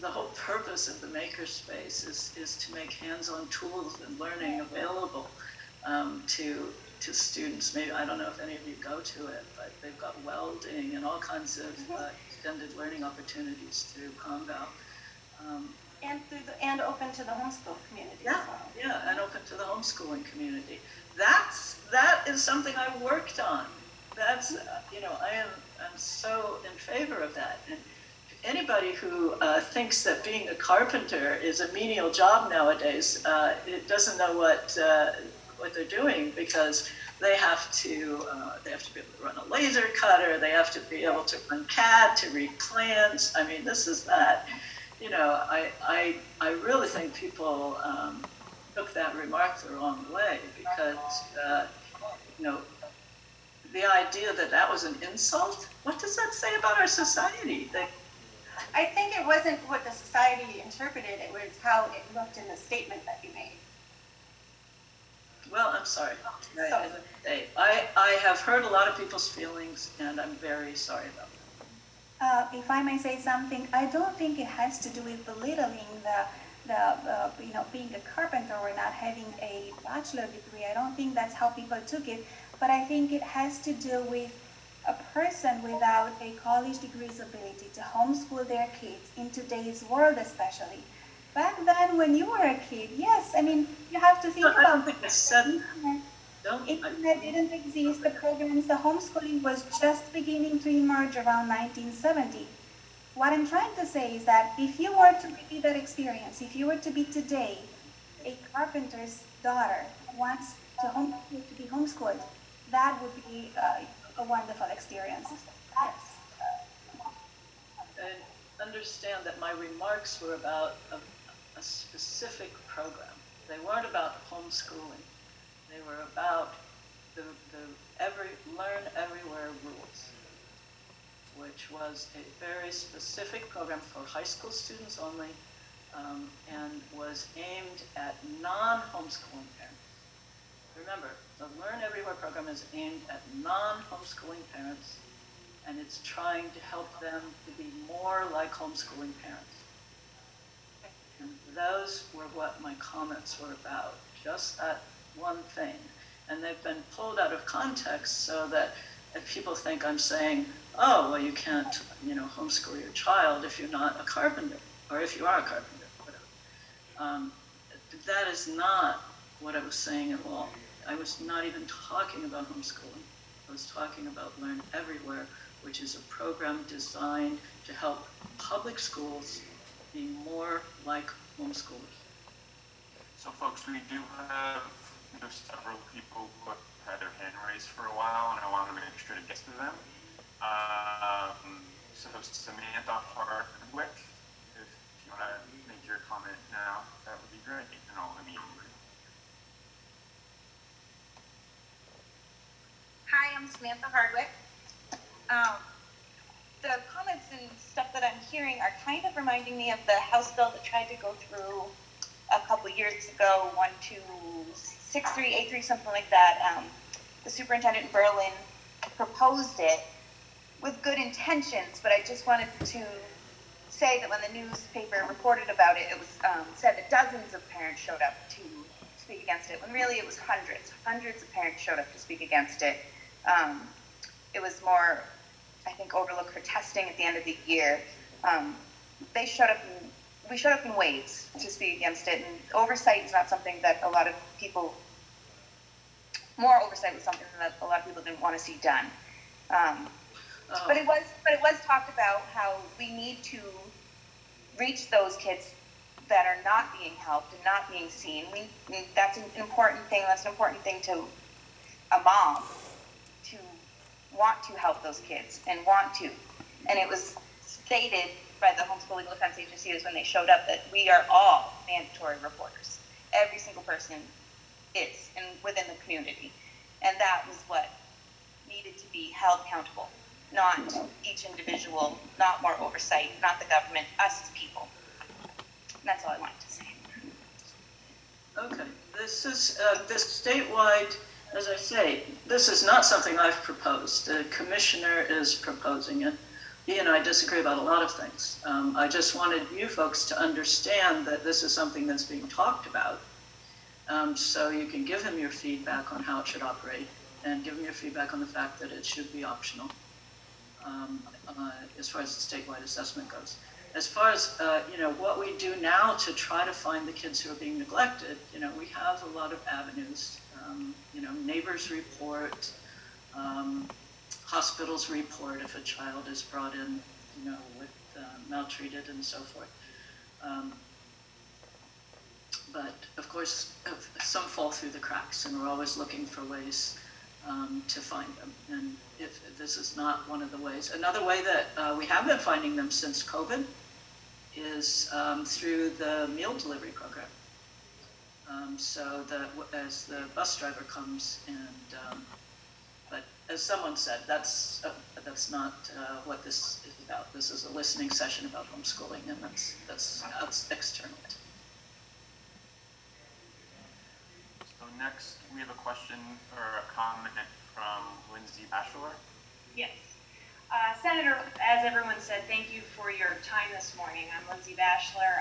the whole purpose of the makerspace is to make hands-on tools and learning available to students. Maybe, I don't know if any of you go to it, but they've got welding and all kinds of extended learning opportunities through Congo. And open to the homeschool community. Yeah, as well. Yeah, and open to the homeschooling community. That is something I worked on. That's I'm so in favor of that. And anybody who thinks that being a carpenter is a menial job nowadays, it doesn't know what they're doing, because they have to be able to run a laser cutter. They have to be able to run CAD, to read plans. I mean, this is that. I really think people took that remark the wrong way, because the idea that was an insult. What does that say about our society? I think it wasn't what the society interpreted, it was how it looked in the statement that you made. Well, I'm sorry. I have hurt a lot of people's feelings, and I'm very sorry about that. If I may say something, I don't think it has to do with belittling being a carpenter or not having a bachelor degree. I don't think that's how people took it, but I think it has to do with a person without a college degree's ability to homeschool their kids in today's world, especially. Back then, when you were a kid, yes, I mean, you have to think about. I don't think I said that. Internet didn't exist. The programs, the homeschooling was just beginning to emerge around 1970. What I'm trying to say is that if you were to repeat that experience, if you were to be today a carpenter's daughter who wants to be homeschooled, that would be a wonderful experience. Yes. And understand that my remarks were about a specific program. They weren't about homeschooling. They were about the Learn Everywhere rules, which was a very specific program for high school students only, and was aimed at non-homeschooling parents. Remember, the Learn Everywhere program is aimed at non-homeschooling parents, and it's trying to help them to be more like homeschooling parents. And those were what my comments were about, just that one thing. And they've been pulled out of context so that if people think I'm saying, oh, well, you can't, homeschool your child if you're not a carpenter, or if you are a carpenter, whatever. That is not what I was saying at all. I was not even talking about homeschooling. I was talking about Learn Everywhere, which is a program designed to help public schools be more like homeschoolers. So folks, we do have several people who have had their hand raised for a while, and I want to make sure to get to them. So Samantha Hardwick, if you want to make your comment now, that would be great, and I'll unmute you. Hi, I'm Samantha Hardwick. The comments and stuff that I'm hearing are kind of reminding me of the House bill that tried to go through a couple years ago, 126383, something like that. The superintendent in Berlin proposed it with good intentions, but I just wanted to say that when the newspaper reported about it, it was said that dozens of parents showed up to speak against it, when really it was hundreds of parents showed up to speak against it. It was more, I think, overlooked for testing at the end of the year. We showed up in waves to speak against it, and oversight is not something that a lot of people, more oversight was something that a lot of people didn't want to see done. But it was talked about how we need to reach those kids that are not being helped and not being seen. That's an important thing. That's an important thing to a mom, to want to help those kids and want to. And it was stated by the Homeschool Legal Defense Agency is when they showed up that we are all mandatory reporters. Every single person is within the community. And that was what needed to be held accountable. Not each individual, not more oversight, not the government, us as people. And that's all I wanted to say. Okay, this is this statewide, as I say, this is not something I've proposed. The commissioner is proposing it. I disagree about a lot of things. I just wanted you folks to understand that this is something that's being talked about. So you can give him your feedback on how it should operate, and give him your feedback on the fact that it should be optional, as far as the statewide assessment goes. As far as, what we do now to try to find the kids who are being neglected, we have a lot of avenues. Neighbors report, hospitals report if a child is brought in, with maltreated and so forth. But of course, some fall through the cracks, and we're always looking for ways to find them. And if this is not one of the ways, another way that we have been finding them since COVID is through the meal delivery program. So that as the bus driver comes and, but as someone said, that's not what this is about. This is a listening session about homeschooling, and that's external. So next, we have a question or a comment from Lindsay Batchelor. Yes. Senator, as everyone said, thank you for your time this morning. I'm Lindsay Batchelor.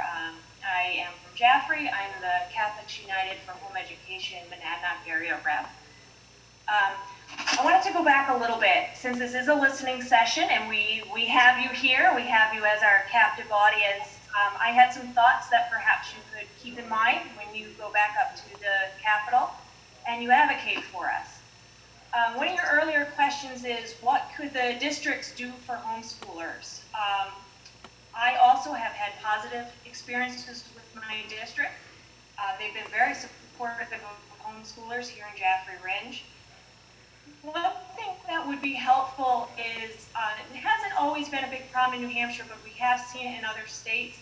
I am from Jaffrey. I'm the Catholics United for Home Education Monadnock area rep. I wanted to go back a little bit, since this is a listening session and we have you here, we have you as our captive audience. I had some thoughts that perhaps you could keep in mind when you go back up to the Capitol and you advocate for us. One of your earlier questions is, what could the districts do for homeschoolers? I also have had positive experiences with my district. They've been very supportive of homeschoolers here in Jaffrey Ringe. One thing that would be helpful is, it hasn't always been a big problem in New Hampshire, but we have seen it in other states.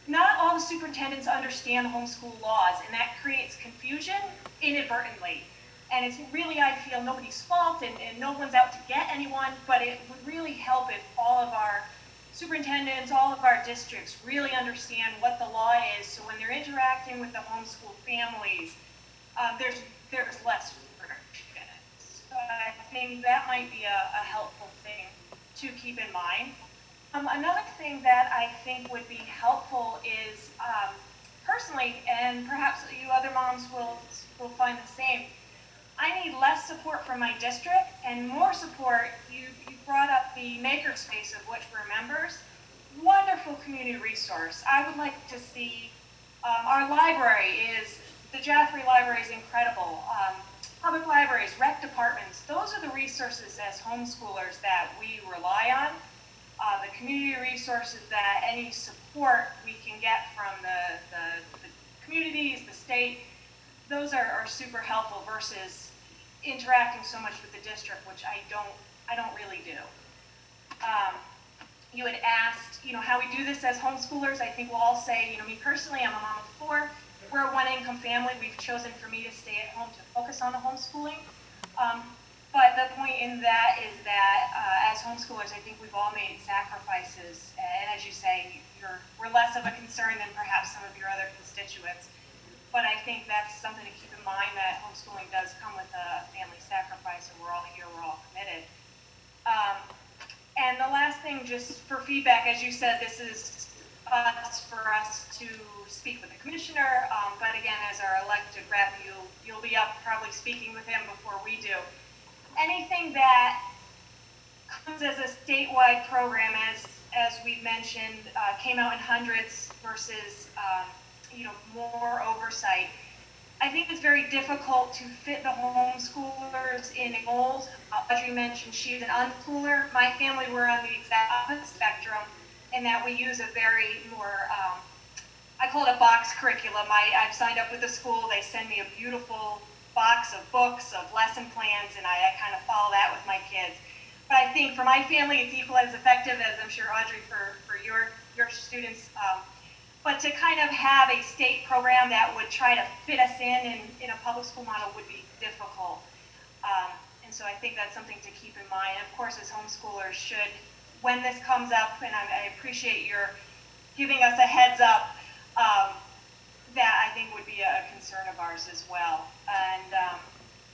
Not all the superintendents understand homeschool laws, and that creates confusion inadvertently. And it's really, I feel, nobody's fault, and no one's out to get anyone, but it would really help if all of our superintendents, all of our districts really understand what the law is, so when they're interacting with the homeschool families, there's less friction. So I think that might be a helpful thing to keep in mind. Another thing that I think would be helpful is, personally, and perhaps you other moms will find the same, I need less support from my district and more support. You brought up the makerspace, of which we're members. Wonderful community resource. I would like to see, our library the Jaffrey Library is incredible. Public libraries, rec departments, those are the resources as homeschoolers that we rely on. The community resources, that any support we can get from the communities, the state, those are super helpful versus interacting so much with the district, which I don't really do. You had asked, how we do this as homeschoolers. I think we'll all say, me personally, I'm a mom of 4. We're a one-income family. We've chosen for me to stay at home to focus on the homeschooling. But the point in that is that as homeschoolers, I think we've all made sacrifices. And as you say, we're less of a concern than perhaps some of your other constituents. But I think that's something to keep in mind, that homeschooling does come with a family sacrifice, and we're all here, we're all committed. And the last thing, just for feedback, as you said, this is for us to speak with the commissioner, but again, as our elected rep, you'll be up probably speaking with him before we do. Anything that comes as a statewide program, as we've mentioned, came out in hundreds versus more oversight. I think it's very difficult to fit the homeschoolers in a mold. Audrey mentioned she's an unschooler. My family, we're on the exact opposite spectrum in that we use a very more, I call it a box curriculum. I've signed up with the school. They send me a beautiful box of books, of lesson plans, and I kind of follow that with my kids. But I think for my family, it's equal as effective as I'm sure, Audrey, for your students. But to kind of have a state program that would try to fit us in a public school model would be difficult. And so I think that's something to keep in mind. And of course, as homeschoolers should, when this comes up, and I appreciate your giving us a heads up, that I think would be a concern of ours as well. And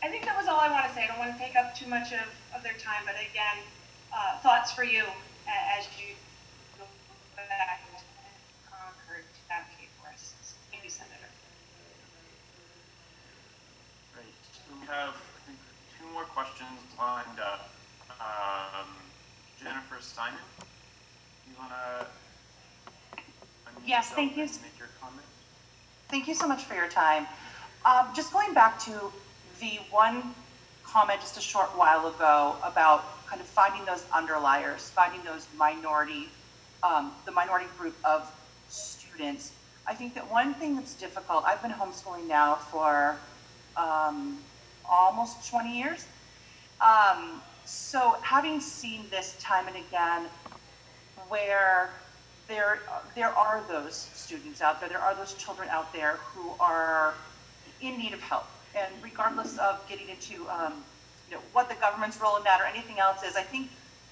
I think that was all I want to say. I don't want to take up too much of their time, but again, thoughts for you as you go back to Concord to advocate for us. So thank you, Senator. Great. So we have, I think, 2 more questions lined up. Jennifer Simon, you want to Yes, thank you. make your comment? Thank you so much for your time. Just going back to the one comment just a short while ago about kind of finding those underliers, finding those minority, the minority group of students. I think that one thing that's difficult, I've been homeschooling now for almost 20 years. So having seen this time and again, where there are those students out there, there are those children out there who are in need of help. And regardless of getting into what the government's role in that or anything else is, I think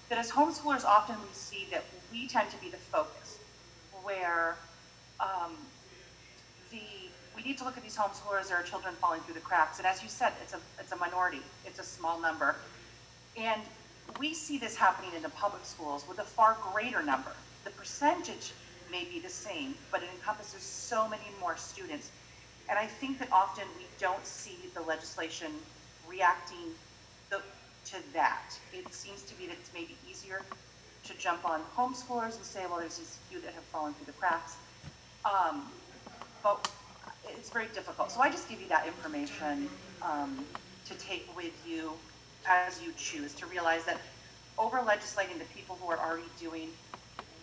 that as homeschoolers often we see that we tend to be the focus, where we need to look at these homeschoolers, there are children falling through the cracks. And as you said, it's a minority, it's a small number. And we see this happening in the public schools with a far greater number. The percentage may be the same, but it encompasses so many more students. And I think that often we don't see the legislation reacting to that. It seems to be that it's maybe easier to jump on homeschoolers and say, well, there's these few that have fallen through the cracks. But it's very difficult. So I just give you that information to take with you as you choose, to realize that over legislating the people who are already doing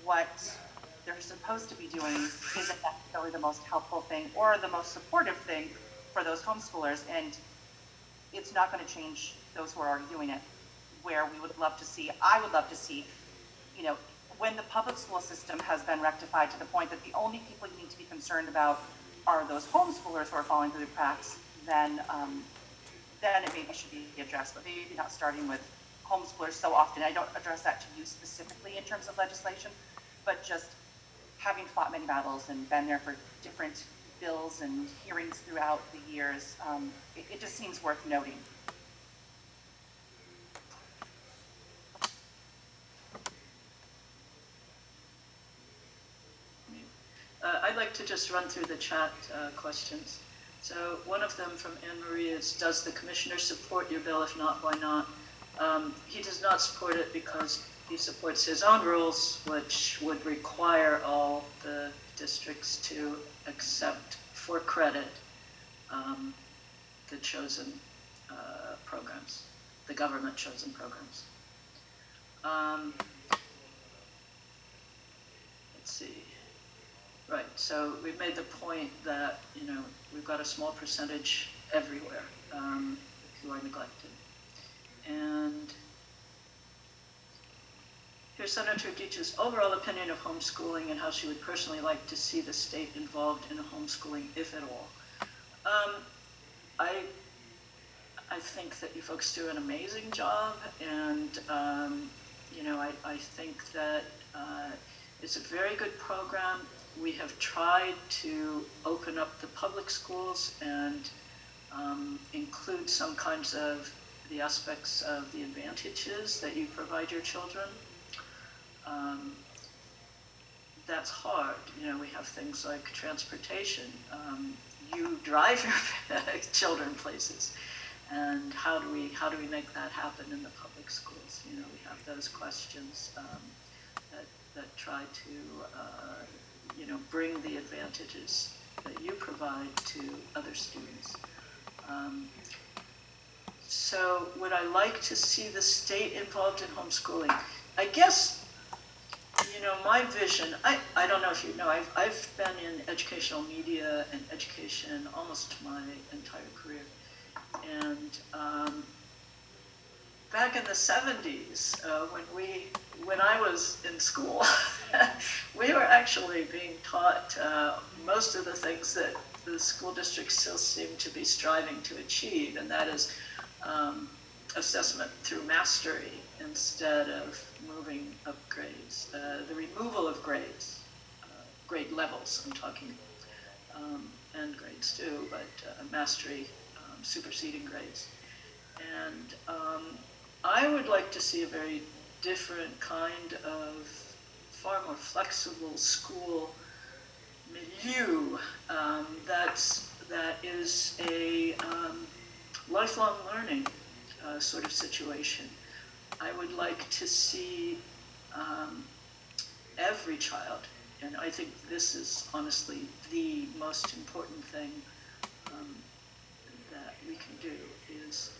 what they're supposed to be doing isn't necessarily the most helpful thing or the most supportive thing for those homeschoolers, and it's not going to change those who are already doing it. Where we would love to see, I would love to see, when the public school system has been rectified to the point that the only people you need to be concerned about are those homeschoolers who are falling through the cracks, then it maybe should be addressed, but maybe not starting with homeschoolers so often. I don't address that to you specifically in terms of legislation, but just having fought many battles and been there for different bills and hearings throughout the years, it just seems worth noting. I'd like to just run through the chat questions. So one of them from Anne Marie is, does the commissioner support your bill? If not, why not? He does not support it because he supports his own rules, which would require all the districts to accept for credit the chosen programs, the government chosen programs. Let's see. Right, so we've made the point that, we've got a small percentage everywhere who are neglected. And here's Senator Dietsch's overall opinion of homeschooling and how she would personally like to see the state involved in homeschooling, if at all. I think that you folks do an amazing job, and I think that it's a very good program. We have tried to open up the public schools and include some kinds of the aspects of the advantages that you provide your children. That's hard. We have things like transportation. You drive your children places, and how do we make that happen in the public schools? We have those questions that try to bring the advantages that you provide to other students. So would I like to see the state involved in homeschooling? I guess, my vision, I don't know if you know, I've been in educational media and education almost my entire career. And back in the 70s, when I was in school, we were actually being taught most of the things that the school districts still seem to be striving to achieve, and that is assessment through mastery instead of moving up grades. The removal of grades, grade levels I'm talking, and grades too, but mastery superseding grades. And I would like to see a very different kind of far more flexible school milieu that is a lifelong learning sort of situation. I would like to see every child, and I think this is honestly the most important thing that we can do, is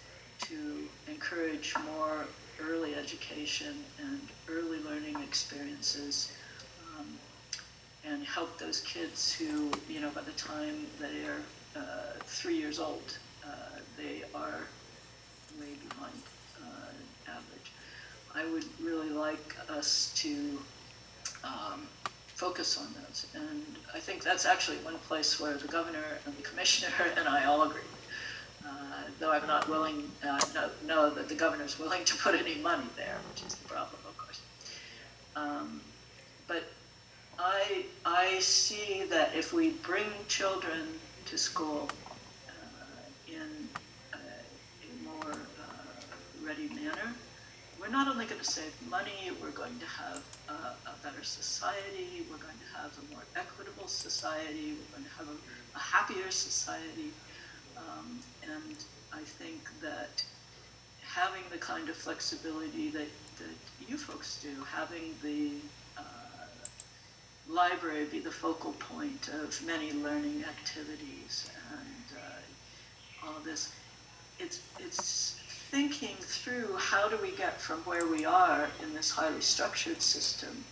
to encourage more early education and early learning experiences, and help those kids who, by the time they are 3 years old, they are way behind average. I would really like us to focus on those, and I think that's actually one place where the governor and the commissioner and I all agree. Though I'm not willing, know that the governor's willing to put any money there, which is the problem, of course. But I see that if we bring children to school in a more ready manner, we're not only going to save money, we're going to have a better society, we're going to have a more equitable society, we're going to have a happier society. And I think that having the kind of flexibility that you folks do, having the library be the focal point of many learning activities and all of this, it's thinking through how do we get from where we are in this highly structured system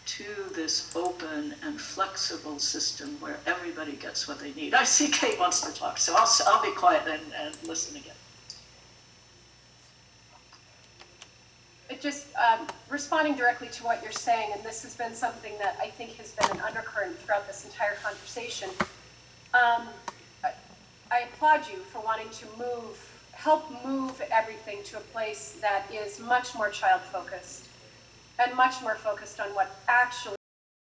to this open and flexible system where everybody gets what they need. I see Kate wants to talk, so I'll be quiet and listen again. It just, responding directly to what you're saying, and this has been something that I think has been an undercurrent throughout this entire conversation. I applaud you for wanting to help move everything to a place that is much more child-focused and much more focused on what actually